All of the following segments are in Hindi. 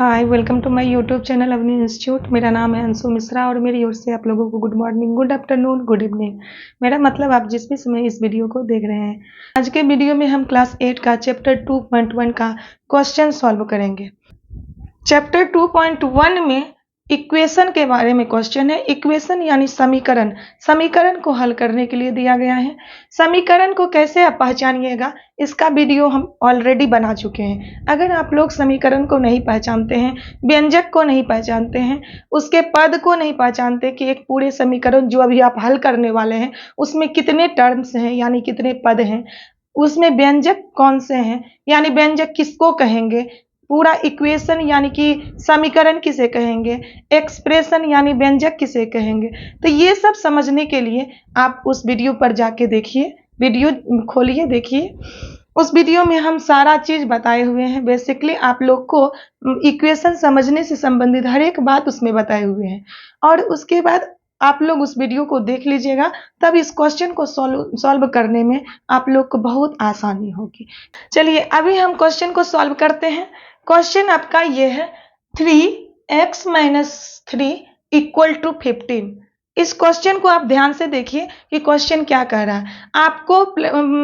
Hi, welcome to my YouTube channel Avani institute. मेरा नाम है अंशु मिश्रा और मेरी ओर से आप लोगों को good morning, good afternoon, good evening. मेरा मतलब आप जिस भी समय इस वीडियो को देख रहे हैं। आज के वीडियो में हम क्लास 8 का चैप्टर 2.1 का क्वेश्चन सॉल्व करेंगे। चैप्टर 2.1 में इक्वेशन के बारे में क्वेश्चन है। इक्वेशन यानी समीकरण। समीकरण को हल करने के लिए दिया गया है। समीकरण को कैसे आप पहचानिएगा, इसका वीडियो हम ऑलरेडी बना चुके हैं। अगर आप लोग समीकरण को नहीं पहचानते हैं, व्यंजक को नहीं पहचानते हैं, उसके पद को नहीं पहचानते कि एक पूरे समीकरण जो अभी आप हल करने वाले हैं उसमें कितने टर्म्स हैं यानी कितने पद हैं, उसमें व्यंजक कौन से हैं यानी व्यंजक किसको कहेंगे, पूरा इक्वेशन यानी कि समीकरण किसे कहेंगे, एक्सप्रेशन यानी व्यंजक किसे कहेंगे, तो ये सब समझने के लिए आप उस वीडियो पर जाके देखिए। वीडियो खोलिए, देखिए। उस वीडियो में हम सारा चीज बताए हुए हैं। बेसिकली आप लोग को इक्वेशन समझने से संबंधित हर एक बात उसमें बताए हुए हैं और उसके बाद आप लोग उस वीडियो को देख लीजिएगा, तब इस क्वेश्चन को सॉल्व करने में आप लोग को बहुत आसानी होगी। चलिए अभी हम क्वेश्चन को सॉल्व करते हैं। क्वेश्चन आपका ये है 3x - 3 = 15। इस क्वेश्चन को आप ध्यान से देखिए कि क्वेश्चन क्या कह रहा है। आपको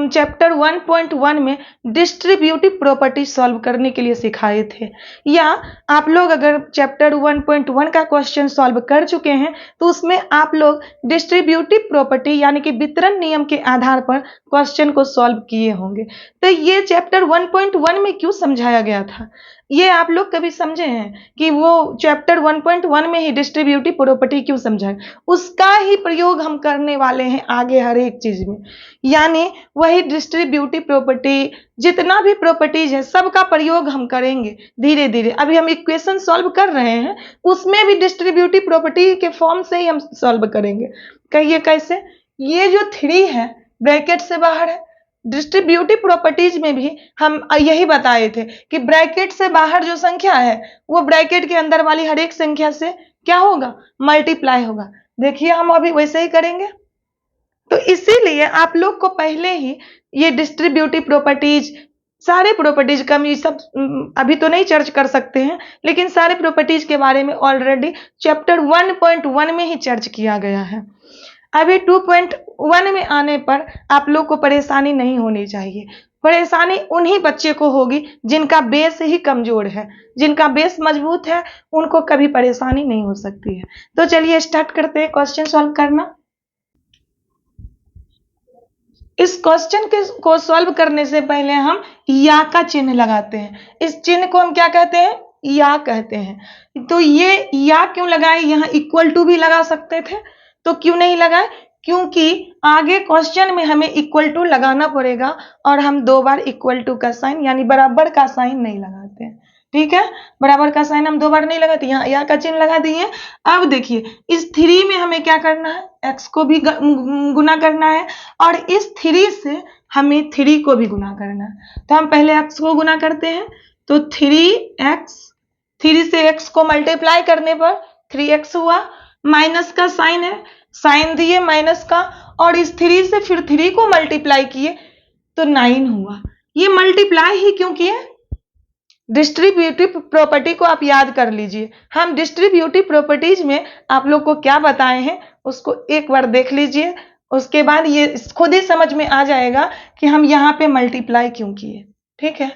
चैप्टर 1.1 में डिस्ट्रीब्यूटिव प्रॉपर्टी सॉल्व करने के लिए सिखाए थे, या आप लोग अगर चैप्टर 1.1 का क्वेश्चन सॉल्व कर चुके हैं तो उसमें आप लोग डिस्ट्रीब्यूटिव प्रॉपर्टी यानी कि वितरण नियम के आधार पर क्वेश्चन को सॉल्व किए होंगे। तो ये चैप्टर 1.1 में क्यों समझाया गया था, ये आप लोग कभी समझे हैं कि वो चैप्टर 1.1 में ही डिस्ट्रीब्यूटिव प्रॉपर्टी क्यों समझाए? उसका ही प्रयोग हम करने वाले हैं आगे हर एक चीज में, यानी वही डिस्ट्रीब्यूटिव प्रॉपर्टी, जितना भी प्रॉपर्टीज है सबका प्रयोग हम करेंगे धीरे धीरे। अभी हम इक्वेशन सॉल्व कर रहे हैं, उसमें भी डिस्ट्रीब्यूटिव प्रॉपर्टी के फॉर्म से ही हम सॉल्व करेंगे। कहिए कैसे? ये जो 3 है ब्रैकेट से बाहर है। डिस्ट्रीब्यूटिव प्रॉपर्टीज में भी हम यही बताए थे कि ब्रैकेट से बाहर जो संख्या है वो ब्रैकेट के अंदर वाली हर एक संख्या से क्या होगा, मल्टीप्लाई होगा। देखिए हम अभी वैसे ही करेंगे। तो इसीलिए आप लोग को पहले ही ये डिस्ट्रीब्यूटिव प्रॉपर्टीज, सारे प्रॉपर्टीज का हम ये सब अभी तो नहीं चर्च कर सकते हैं, लेकिन सारे प्रॉपर्टीज के बारे में ऑलरेडी चैप्टर 1.1 में ही चर्च किया गया है। अभी 2.1 में आने पर आप लोग को परेशानी नहीं होनी चाहिए। परेशानी उन्हीं बच्चे को होगी जिनका बेस ही कमजोर है। जिनका बेस मजबूत है उनको कभी परेशानी नहीं हो सकती है। तो चलिए स्टार्ट करते हैं क्वेश्चन सॉल्व करना। इस क्वेश्चन को सॉल्व करने से पहले हम या का चिन्ह लगाते हैं। इस चिन्ह को हम क्या कहते हैं? या कहते हैं। तो ये या क्यों लगाए? यहाँ इक्वल टू भी लगा सकते थे, तो क्यों नहीं लगाए? क्योंकि आगे क्वेश्चन में हमें इक्वल टू लगाना पड़ेगा और हम 2 बार इक्वल टू का साइन यानी बराबर का साइन नहीं लगाते हैं। ठीक है, बराबर का साइन हम 2 बार नहीं लगाते। यहाँ या का चिन्ह लगा दिए। अब देखिए इस 3 में हमें क्या करना है? x को भी गुना करना है और इस 3 से हमें 3 को भी गुना करना है। तो हम पहले x को गुना करते हैं, तो 3x, 3 से x को मल्टीप्लाई करने पर 3x हुआ। माइनस का साइन है, साइन दिए माइनस का, और इस 3 से फिर 3 को मल्टीप्लाई किए तो 9 हुआ। ये मल्टीप्लाई ही क्यों किए? डिस्ट्रीब्यूटिव प्रॉपर्टी को आप याद कर लीजिए। हम डिस्ट्रीब्यूटिव प्रॉपर्टीज में आप लोग को क्या बताए हैं उसको एक बार देख लीजिए, उसके बाद ये खुद ही समझ में आ जाएगा कि हम यहाँ पे मल्टीप्लाई क्यों किए। ठीक है,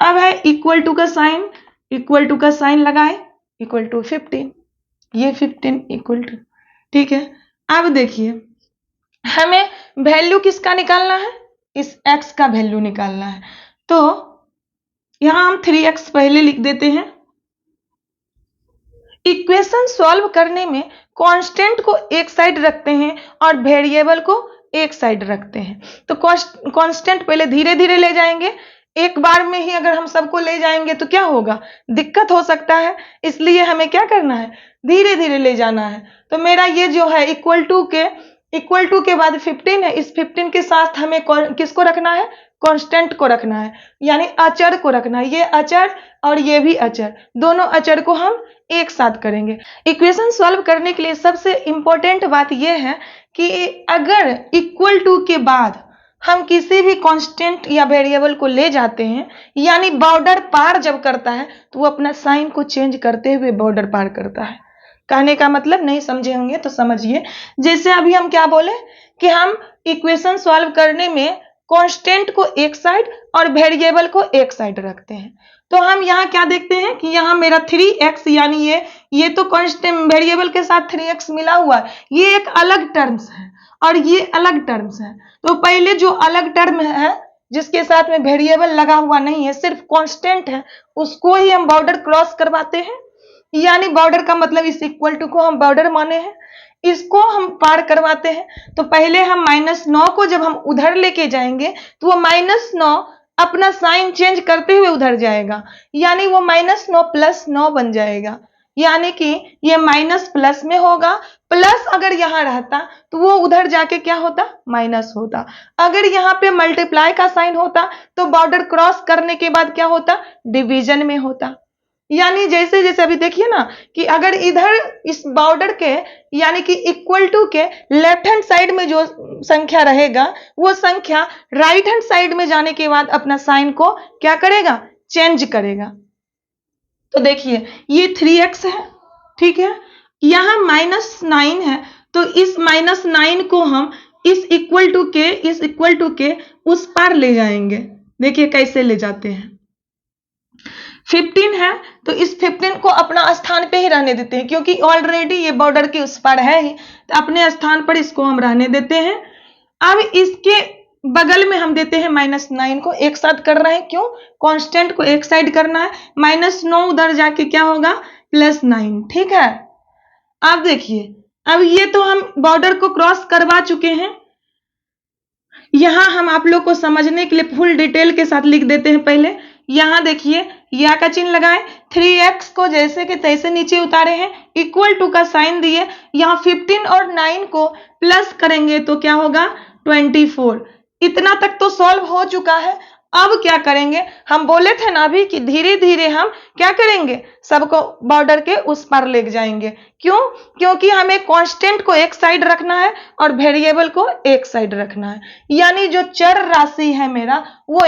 अब है इक्वल टू का साइन। इक्वल टू का साइन लगाए, इक्वल टू 15, ये 15 इक्वल टू। ठीक है, अब देखिए हमें वैल्यू किसका निकालना है? इस x का वैल्यू निकालना है। तो यहां हम 3x पहले लिख देते हैं। इक्वेशन सॉल्व करने में कांस्टेंट को एक साइड रखते हैं और वेरिएबल को एक साइड रखते हैं। तो कांस्टेंट पहले धीरे धीरे ले जाएंगे, एक बार में ही अगर हम सबको ले जाएंगे तो क्या होगा, दिक्कत हो सकता है। इसलिए हमें क्या करना है, धीरे धीरे ले जाना है। तो मेरा ये जो है इक्वल टू के बाद 15 है, इस 15 के साथ हमें किसको रखना है? कांस्टेंट को रखना है, यानी अचर को रखना है। ये अचर और ये भी अचर, दोनों अचर को हम एक साथ करेंगे। इक्वेशन सॉल्व करने के लिए सबसे इंपॉर्टेंट बात यह है कि अगर इक्वल टू के बाद हम किसी भी कांस्टेंट या वेरिएबल को ले जाते हैं, यानी बॉर्डर पार जब करता है तो वो अपना साइन को चेंज करते हुए बॉर्डर पार करता है। कहने का मतलब नहीं समझे होंगे तो समझिए। जैसे अभी हम क्या बोले कि हम इक्वेशन सॉल्व करने में कांस्टेंट को एक साइड और वेरिएबल को एक साइड रखते हैं। तो हम यहाँ क्या देखते हैं कि यहाँ मेरा 3x, यानी ये तो कांस्टेंट वेरिएबल के साथ 3x मिला हुआ है, ये एक अलग टर्म्स है और ये अलग टर्म्स है। तो पहले जो अलग टर्म है जिसके साथ में वेरिएबल लगा हुआ नहीं है, सिर्फ कांस्टेंट है, उसको ही हम बॉर्डर क्रॉस करवाते हैं। यानी बॉर्डर का मतलब इस इक्वल टू को हम बॉर्डर माने हैं, इसको हम पार करवाते हैं। तो पहले हम -9 को जब हम उधर लेके जाएंगे तो वो -9 अपना साइन चेंज करते हुए उधर जाएगा, यानी वो -9 + 9 बन जाएगा। यानी कि ये माइनस प्लस में होगा, प्लस अगर यहाँ रहता तो वो उधर जाके क्या होता, माइनस होता। अगर यहाँ पे मल्टीप्लाई का साइन होता तो बॉर्डर क्रॉस करने के बाद क्या होता, डिवीजन में होता। यानी जैसे जैसे अभी देखिए ना कि अगर इधर इस बॉर्डर के यानी कि इक्वल टू के लेफ्ट हैंड साइड में जो संख्या रहेगा वो संख्या राइट हैंड साइड में जाने के बाद अपना साइन को क्या करेगा, चेंज करेगा। तो देखिए ये 3x है, ठीक है, यहां -9 है, तो इस -9 को हम इस इक्वल टू के उस पार ले जाएंगे। देखिए कैसे ले जाते हैं। 15 है तो इस 15 को अपना स्थान पे ही रहने देते हैं, क्योंकि ऑलरेडी ये बॉर्डर के उस पार है ही, तो अपने स्थान पर इसको हम रहने देते हैं। अब इसके बगल में हम देते हैं -9 को, एक साथ कर रहे हैं, क्यों, कांस्टेंट को एक साइड करना है। -9 उधर जाके क्या होगा, +9, ठीक है। अब देखिए, अब ये तो हम बॉर्डर को क्रॉस करवा चुके हैं। यहां हम आप लोग को समझने के लिए फुल डिटेल के साथ लिख देते हैं। पहले यहां देखिए या का चिन्ह लगाए, 3x को जैसे कि तैसे नीचे उतारे हैं, इक्वल टू का साइन दिए, यहां 15 और 9 को प्लस करेंगे तो क्या होगा, 24। इतना तक तो सॉल्व हो चुका है। अब क्या करेंगे, हम बोले थे ना अभी कि धीरे धीरे हम क्या करेंगे, सबको बॉर्डर के उस पार ले जाएंगे। क्यों, क्योंकि हमें कांस्टेंट को एक साइड रखना है और वेरिएबल को एक साइड रखना है। यानी जो चर राशि है मेरा वो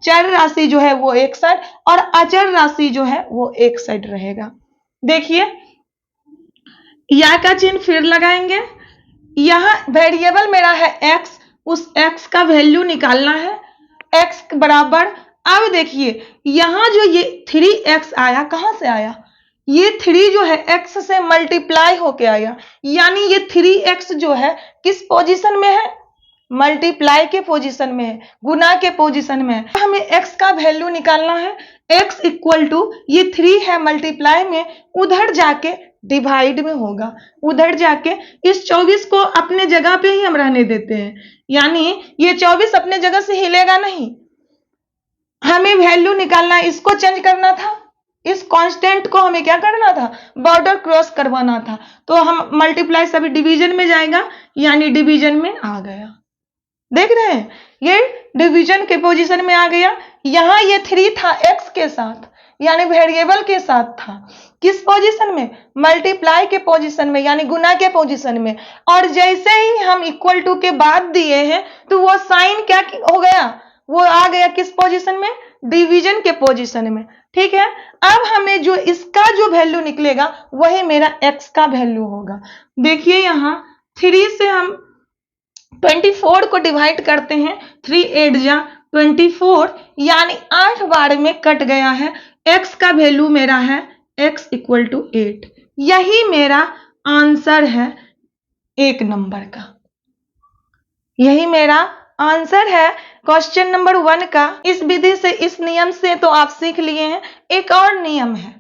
चर राशि जो है वो एक साइड और अचर राशि जो है वो एक साइड रहेगा। देखिए या का चिन्ह फिर लगाएंगे, यहां वेरिएबल मेरा है x, उस x का वैल्यू निकालना है, x बराबर, अब देखिए यहां जो ये 3x आया, कहां से आया, ये 3 जो है x से मल्टीप्लाई होके आया, यानी ये 3x जो है किस पोजीशन में है, मल्टीप्लाई के पोजीशन में है, गुना के पोजीशन में है। हमें x का वैल्यू निकालना है, x इक्वल टू ये 3 है मल्टीप्लाई में, उधर जाके डिवाइड में होगा, उधर जाके इस 24 को अपने जगह पे ही हम रहने देते हैं, यानी ये 24 अपने जगह से हिलेगा नहीं। हमें वैल्यू निकालना है, इसको चेंज करना था, इस कांस्टेंट को हमें क्या करना था, बॉर्डर क्रॉस करवाना था। तो हम मल्टीप्लाई सभी डिवीजन में जाएगा, यानी डिवीजन में आ गया। देख रहे हैं, ये डिवीजन के पोजीशन में आ गया। यहां ये 3 था x के साथ, यानी वेरिएबल के साथ था, किस पोजीशन में, मल्टीप्लाई के पोजीशन में, यानी गुना के पोजीशन में। और जैसे ही हम इक्वल टू के बाद दिए हैं तो वो साइन क्या हो गया, वो आ गया किस पोजीशन में, डिवीजन के पोजीशन में, ठीक है। अब हमें जो इसका जो वैल्यू निकलेगा वही मेरा x का वैल्यू होगा। देखिए यहां 3 से हम 24 को डिवाइड करते हैं, 3 8 जा 24, यानी 8 बार में कट गया है। x का वैल्यू मेरा है x इक्वल टू 8। यही मेरा आंसर है 1 नंबर का, यही मेरा आंसर है क्वेश्चन नंबर 1 का। इस विधि से, इस नियम से तो आप सीख लिए हैं। एक और नियम है,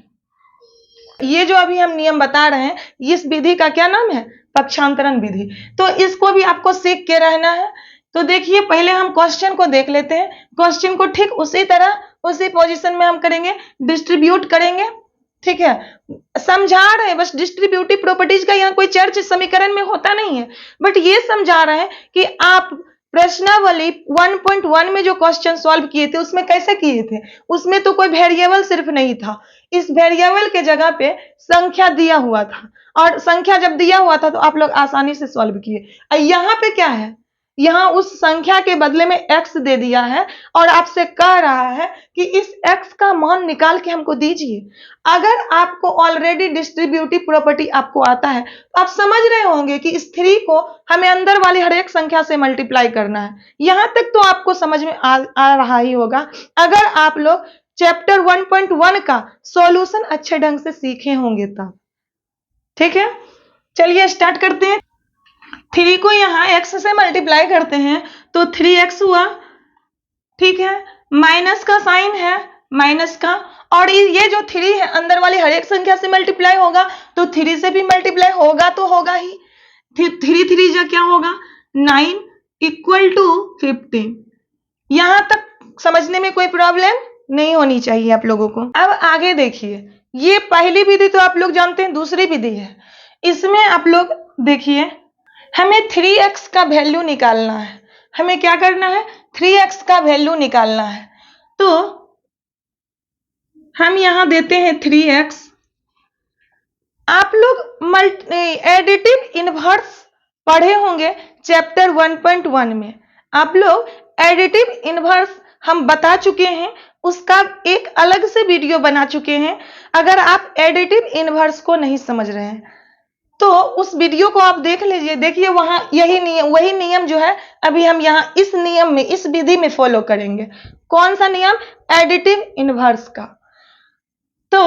ये जो अभी हम नियम बता रहे हैं, इस विधि का क्या नाम है, पक्षांतरण विधि। तो इसको भी आपको सीख के रहना है। तो देखिए पहले हम क्वेश्चन को देख लेते हैं, क्वेश्चन को ठीक उसी तरह उसी पोजीशन में हम करेंगे, डिस्ट्रीब्यूट करेंगे, ठीक है। समझा रहे हैं बस, डिस्ट्रीब्यूटिव प्रॉपर्टीज का यहाँ कोई चर्च समीकरण में होता नहीं है, बट ये समझा रहे हैं कि आप प्रश्नावली 1.1 में जो क्वेश्चन सॉल्व किए थे उसमें कैसे किए थे, उसमें तो कोई वेरिएबल सिर्फ नहीं था, इस वेरिएबल के जगह पे संख्या दिया हुआ था, और संख्या जब दिया हुआ था तो आप लोग आसानी से सॉल्व किए। यहाँ पे क्या है, यहाँ उस संख्या के बदले में x दे दिया है और आपसे कह रहा है कि इस x का मान निकाल के हमको दीजिए। अगर आपको ऑलरेडी डिस्ट्रीब्यूटिव प्रॉपर्टी आपको आता है तो आप समझ रहे होंगे कि इस 3 को हमें अंदर वाली हर एक संख्या से मल्टीप्लाई करना है। यहां तक तो आपको समझ में आ रहा ही होगा अगर आप लोग चैप्टर 1.1 का सॉल्यूशन अच्छे ढंग से सीखे होंगे तब। ठीक है, चलिए स्टार्ट करते हैं। 3 को यहाँ x से मल्टीप्लाई करते हैं तो 3x हुआ। ठीक है, माइनस का साइन है माइनस का, और ये जो 3 है अंदर वाली हर एक संख्या से मल्टीप्लाई होगा तो 3 से भी मल्टीप्लाई होगा तो होगा ही। 3 जा क्या होगा 9 इक्वल टू 15। यहां तक समझने में कोई प्रॉब्लम नहीं होनी चाहिए आप लोगों को। अब आगे देखिए, ये पहली विधि तो आप लोग जानते हैं, दूसरी विधि है। इसमें आप लोग देखिए, हमें 3x का वैल्यू निकालना है। हमें क्या करना है 3x का वैल्यू निकालना है। तो हम यहां देते हैं 3x। आप लोग एडिटिव इनवर्स पढ़े होंगे चैप्टर 1.1 में। आप लोग एडिटिव इनवर्स हम बता चुके हैं, उसका एक अलग से वीडियो बना चुके हैं। अगर आप एडिटिव इनवर्स को नहीं समझ रहे हैं तो उस वीडियो को आप देख लीजिए। देखिए वहां वही नियम जो है अभी हम यहाँ इस नियम में, इस विधि में फॉलो करेंगे। कौन सा नियम? एडिटिव इनवर्स का। तो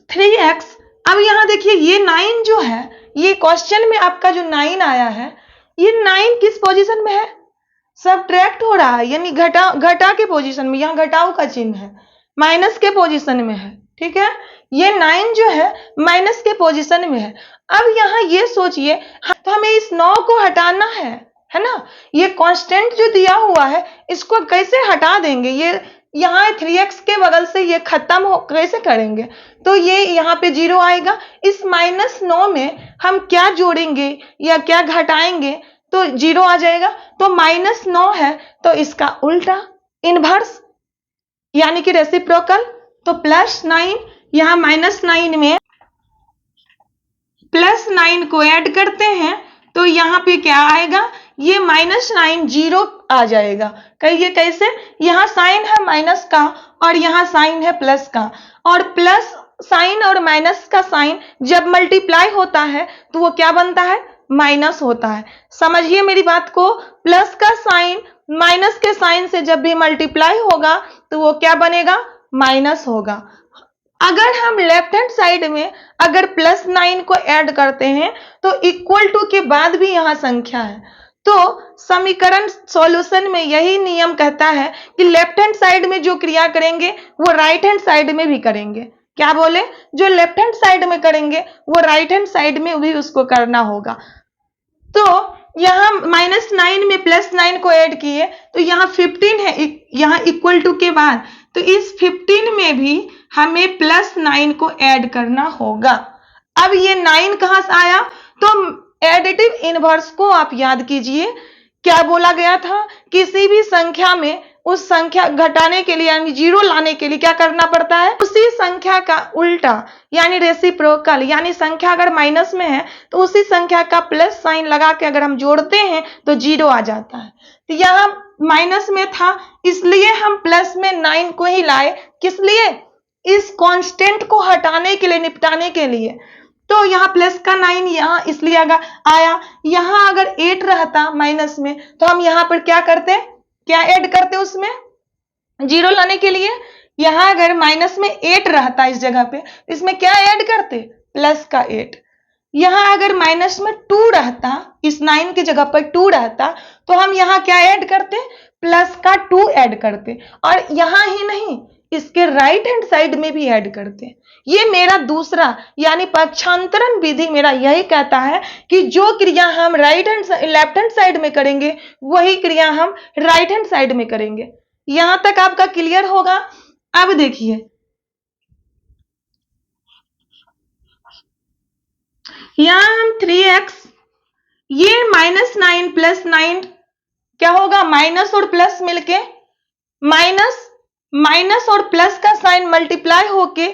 3x, अब यहां देखिए ये 9 जो है, ये क्वेश्चन में आपका जो 9 आया है, ये 9 किस पोजीशन में है? सबट्रैक्ट हो रहा है, यानी घटा के पोजीशन में। यहाँ घटाव का चिन्ह है, माइनस के पोजीशन में है। ठीक है, ये 9 जो है माइनस के पोजीशन में है। अब यहाँ ये सोचिए, तो हमें इस 9 को हटाना है ना। ये कांस्टेंट जो दिया हुआ है इसको कैसे हटा देंगे? ये यहाँ 3x के बगल से ये खत्म हो, कैसे करेंगे? तो ये यहाँ पे 0 आएगा। इस -9 में हम क्या जोड़ेंगे या क्या घटाएंगे तो 0 आ जाएगा। तो -9 है तो इसका उल्टा इनवर्स यानी कि रेसिप्रोकल, तो +9। यहाँ -9 में +9 को ऐड करते हैं तो यहाँ पे क्या आएगा? ये -9 0 आ जाएगा। कहिए कैसे? यहाँ साइन है माइनस का और यहाँ साइन है प्लस का, और प्लस साइन और माइनस का साइन जब मल्टीप्लाई होता है तो वो क्या बनता है? माइनस होता है। समझिए मेरी बात को, प्लस का साइन माइनस के साइन से जब भी मल्टीप्लाई होगा तो वो क्या बनेगा? माइनस होगा। अगर हम लेफ्ट हैंड साइड में अगर +9 को ऐड करते हैं तो इक्वल टू के बाद भी यहाँ संख्या है, तो समीकरण सॉल्यूशन में यही नियम कहता है कि लेफ्ट हैंड साइड में जो क्रिया करेंगे वो राइट हैंड साइड में भी करेंगे। क्या बोले? जो लेफ्ट हैंड साइड में करेंगे वो राइट हैंड साइड में भी उसको करना होगा। तो यहाँ -9 में +9 को ऐड किए तो यहाँ 15 है, यहाँ इक्वल टू के बाद, तो इस 15 में भी हमें +9 को ऐड करना होगा। अब ये 9 कहां से आया? तो एडिटिव इनवर्स को आप याद कीजिए, क्या बोला गया था? किसी भी संख्या में उस संख्या घटाने के लिए यानी 0 लाने के लिए क्या करना पड़ता है? उसी संख्या का उल्टा यानी रेसिप्रोकल, यानी संख्या अगर माइनस में है तो उसी संख्या का प्लस साइन लगा के अगर हम जोड़ते हैं तो 0 आ जाता है। तो यहाँ माइनस में था इसलिए हम प्लस में 9 को ही लाए। किस लिए? इस कांस्टेंट को हटाने के लिए, निपटाने के लिए। तो यहाँ प्लस का 9 यहाँ इसलिए आया। यहाँ अगर 8 रहता माइनस में तो हम यहाँ पर क्या करते? क्या ऐड करते उसमें? 0 लाने के लिए। यहाँ अगर माइनस में 8 रहता इस जगह पे, इसमें क्या ऐड करते? प्लस का 8। यहाँ अगर माइनस में 2 रहता, इस 9 की जगह पर 2 रहता, तो हम यहाँ क्या ऐड करते? प्लस का 2 ऐड करते। और यहाँ ही नहीं, इसके राइट हैंड साइड में भी ऐड करते। ये मेरा दूसरा यानी पक्षांतरण विधि मेरा यही कहता है कि जो क्रिया हम लेफ्ट हैंड साइड में करेंगे वही क्रिया हम राइट हैंड साइड में करेंगे। यहां तक आपका क्लियर होगा। अब देखिए, यहां हम 3x, ये -9 +9 क्या होगा? माइनस और प्लस मिलके माइनस और प्लस का साइन मल्टीप्लाई होके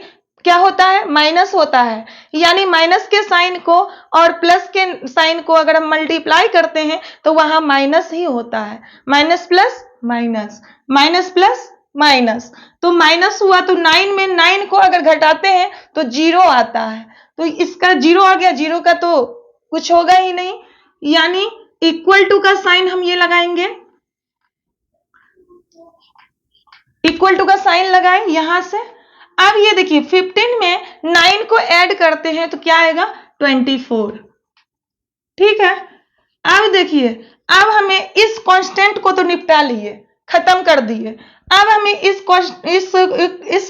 क्या होता है, माइनस होता है। यानी माइनस के साइन को और प्लस के साइन को अगर हम मल्टीप्लाई करते हैं तो वहां माइनस ही होता है। Minus plus minus, minus plus minus, तो माइनस हुआ तो 9 में 9 को अगर घटाते हैं तो 0 आता है। तो इसका 0 आ गया, 0 का तो कुछ होगा ही नहीं। यानी इक्वल टू का साइन हम ये लगाएंगे, इक्वल टू का साइन लगाएं यहां से। अब ये देखिए 15 में 9 को ऐड करते हैं तो क्या आएगा, 24। ठीक है, अब देखिए, अब हमें इस कांस्टेंट को तो निपटा लिए, खत्म कर दिए। अब हमें इस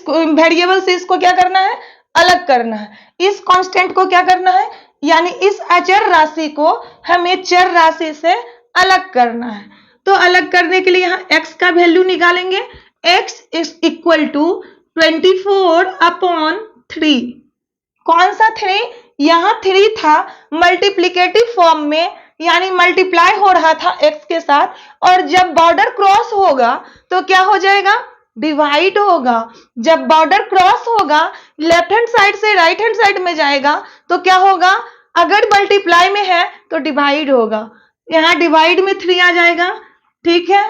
वेरिएबल से इसको क्या करना है, अलग करना है। इस कांस्टेंट को क्या करना है, यानी इस अचर राशि को हमें चर राशि से अलग करना है। तो अलग करने के लिए यहाँ x का वैल्यू निकालेंगे। x is equal to 24/3। कौन सा 3, यहां 3 था मल्टीप्लिकेटिव फॉर्म में, यानी मल्टीप्लाई हो रहा था x के साथ, और जब बॉर्डर क्रॉस होगा तो क्या हो जाएगा, डिवाइड होगा। जब बॉर्डर क्रॉस होगा, लेफ्ट हैंड साइड से राइट हैंड साइड में जाएगा तो क्या होगा, अगर मल्टीप्लाई में है तो डिवाइड होगा। यहां डिवाइड में 3 आ जाएगा। ठीक है,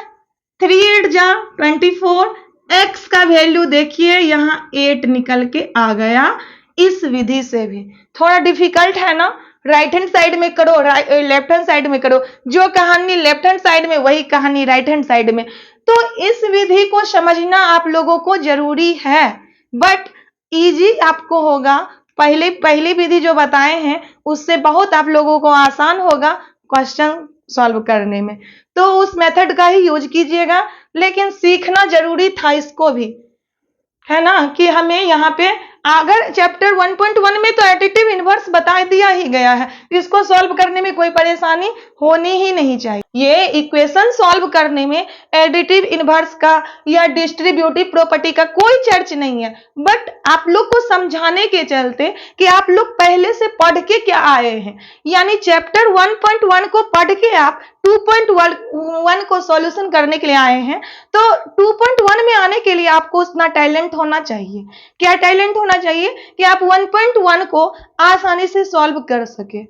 3 8 जा 24। x का वैल्यू देखिए यहाँ 8 निकल के आ गया। इस विधि से भी थोड़ा डिफिकल्ट है ना, राइट हैंड साइड में करो, लेफ्ट हैंड साइड में करो, जो कहानी लेफ्ट हैंड साइड में वही कहानी राइट हैंड साइड में। तो इस विधि को समझना आप लोगों को जरूरी है, बट इजी आपको होगा। पहली विधि जो बताए हैं उससे बहुत आप लोगों को आसान होगा क्वेश्चन सॉल्व करने में, तो उस मेथड का ही यूज कीजिएगा। लेकिन सीखना जरूरी था इसको भी, है ना, कि हमें यहाँ पे अगर चैप्टर 1.1 में तो एडिटिव इनवर्स बता दिया ही गया है, इसको सॉल्व करने में कोई परेशानी होनी ही नहीं चाहिए। ये इक्वेशन सॉल्व करने में एडिटिव इनवर्स का या डिस्ट्रीब्यूटिव प्रॉपर्टी का कोई चर्च नहीं है, बट आप लोग को समझाने के चलते कि आप लोग पहले से पढ़ के क्या आए हैं, यानी चैप्टर 1.1 को पढ़ के आप 2.1 को सॉल्यूशन करने के लिए आए हैं। तो 2.1 में आने के लिए आपको उतना टैलेंट होना चाहिए। क्या टैलेंट होना चाहिए, कि आप 1.1 को आसानी से सॉल्व कर सके।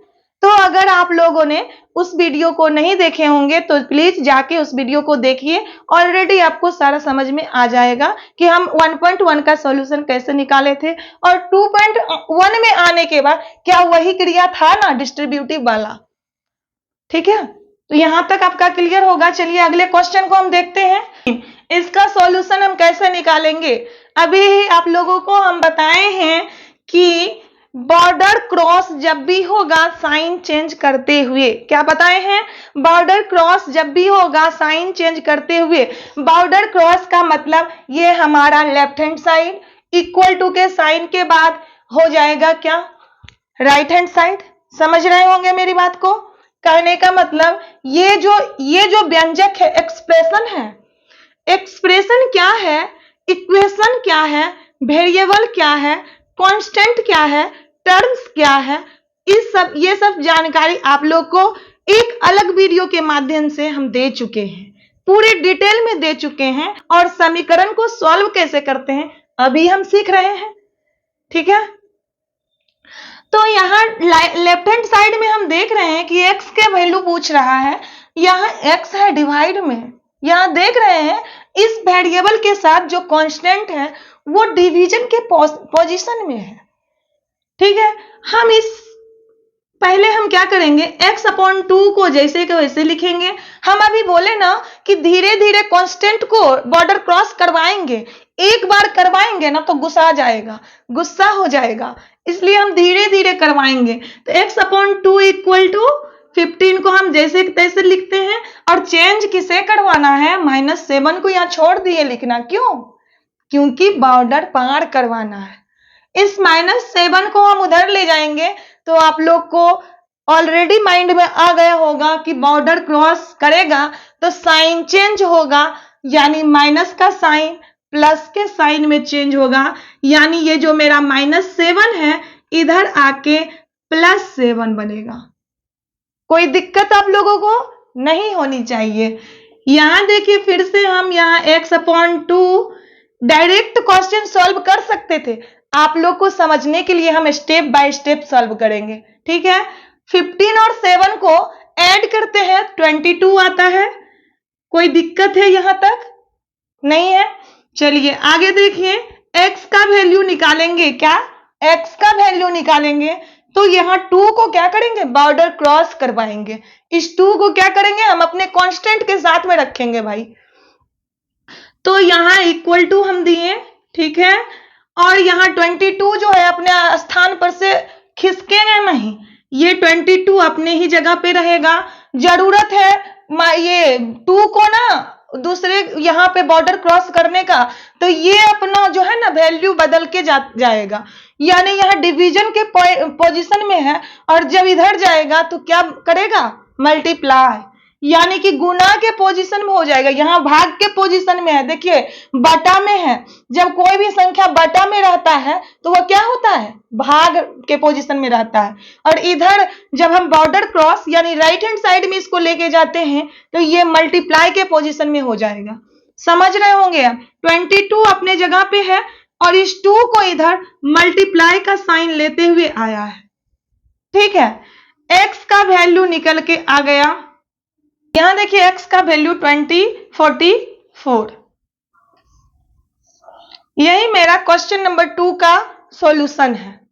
तो अगर आप लोगों ने उस वीडियो को नहीं देखे होंगे तो प्लीज जाके उस वीडियो को देखिए, ऑलरेडी आपको सारा समझ में आ जाएगा कि हम 1.1 का सॉल्यूशन कैसे निकाले थे, और 2.1 में आने के बाद क्या वही क्रिया था ना डिस्ट्रीब्यूटिव वाला। ठीक है, तो यहां तक आपका क्लियर होगा। चलिए अगले क्वेश्चन को हम देखते हैं, इसका सॉल्यूशन हम कैसे निकालेंगे। अभी आप लोगों को हम बताए हैं कि बॉर्डर क्रॉस जब भी होगा साइन चेंज करते हुए, क्या बताए हैं, बॉर्डर क्रॉस जब भी होगा साइन चेंज करते हुए। बॉर्डर क्रॉस का मतलब ये हमारा left hand side, equal to के साइन के बाद हो जाएगा क्या, राइट हैंड साइड। समझ रहे होंगे मेरी बात को, कहने का मतलब ये जो व्यंजक है, एक्सप्रेशन है, एक्सप्रेशन क्या है, इक्वेशन क्या है, वेरिएबल क्या है, कांस्टेंट क्या है, टर्म्स क्या है, ये सब जानकारी आप लोग को एक अलग वीडियो के माध्यम से हम दे चुके हैं, पूरे डिटेल में दे चुके हैं। और समीकरण को सॉल्व कैसे करते हैं अभी हम सीख रहे हैं। ठीक है, तो यहाँ लेफ्ट हैंड साइड में हम देख रहे हैं कि x के वैल्यू पूछ रहा है, यहाँ x है डिवाइड में। यहाँ देख रहे हैं इस वेरिएबल के साथ जो कांस्टेंट है वो डिवीजन के पोजीशन में है। ठीक है, पहले हम क्या करेंगे, x/2 को जैसे के वैसे लिखेंगे। हम अभी बोले ना कि धीरे धीरे कांस्टेंट को बॉर्डर क्रॉस करवाएंगे, एक बार करवाएंगे ना तो गुस्सा हो जाएगा, इसलिए हम धीरे धीरे करवाएंगे। तो x/2 इक्वल टू 15 को हम जैसे तैसे लिखते हैं, और चेंज किसे करवाना है, -7 को यहाँ छोड़ दिए लिखना। क्यों, क्योंकि बॉर्डर पार करवाना है। इस -7 को हम उधर ले जाएंगे तो आप लोग को ऑलरेडी माइंड में आ गया होगा कि बॉर्डर क्रॉस करेगा तो साइन चेंज होगा, यानी माइनस का साइन प्लस के साइन में चेंज होगा। यानी ये जो मेरा -7 है इधर आके +7 बनेगा। कोई दिक्कत आप लोगों को नहीं होनी चाहिए। यहां देखिए फिर से हम यहाँ x/2 डायरेक्ट क्वेश्चन सॉल्व कर सकते थे, आप लोग को समझने के लिए हम स्टेप बाय स्टेप सॉल्व करेंगे, ठीक है। 15 और 7 को ऐड करते हैं 22 आता है। कोई दिक्कत है यहां तक? नहीं है। चलिए आगे देखिए, x का वैल्यू निकालेंगे। क्या x का वैल्यू निकालेंगे तो यहाँ 2 को क्या करेंगे, बॉर्डर क्रॉस करवाएंगे। इस 2 को क्या करेंगे, हम अपने कांस्टेंट के साथ में रखेंगे भाई। तो यहाँ इक्वल टू हम दिए, ठीक है। और यहाँ 22 जो है अपने स्थान पर से खिसकेगा नहीं, ये 22 अपने ही जगह पे रहेगा। जरूरत है ये 2 को ना दूसरे यहाँ पे बॉर्डर क्रॉस करने का, तो ये अपना जो है ना वैल्यू बदल के जाएगा। यानी यहाँ डिवीजन के पोजीशन में है और जब इधर जाएगा तो क्या करेगा, मल्टीप्लाई, यानी कि गुना के पोजीशन में हो जाएगा। यहाँ भाग के पोजीशन में है, देखिए बटा में है। जब कोई भी संख्या बटा में रहता है तो वह क्या होता है, भाग के पोजीशन में रहता है। और इधर जब हम बॉर्डर क्रॉस यानी राइट हैंड साइड में इसको लेके जाते हैं तो ये मल्टीप्लाई के पोजीशन में हो जाएगा। समझ रहे होंगे आप, 22 अपने जगह पे है और इस 2 को इधर मल्टीप्लाई का साइन लेते हुए आया है, ठीक है। x का वैल्यू निकल के आ गया। यहां देखिए x का वैल्यू 44। यही मेरा क्वेश्चन नंबर 2 का सॉल्यूशन है।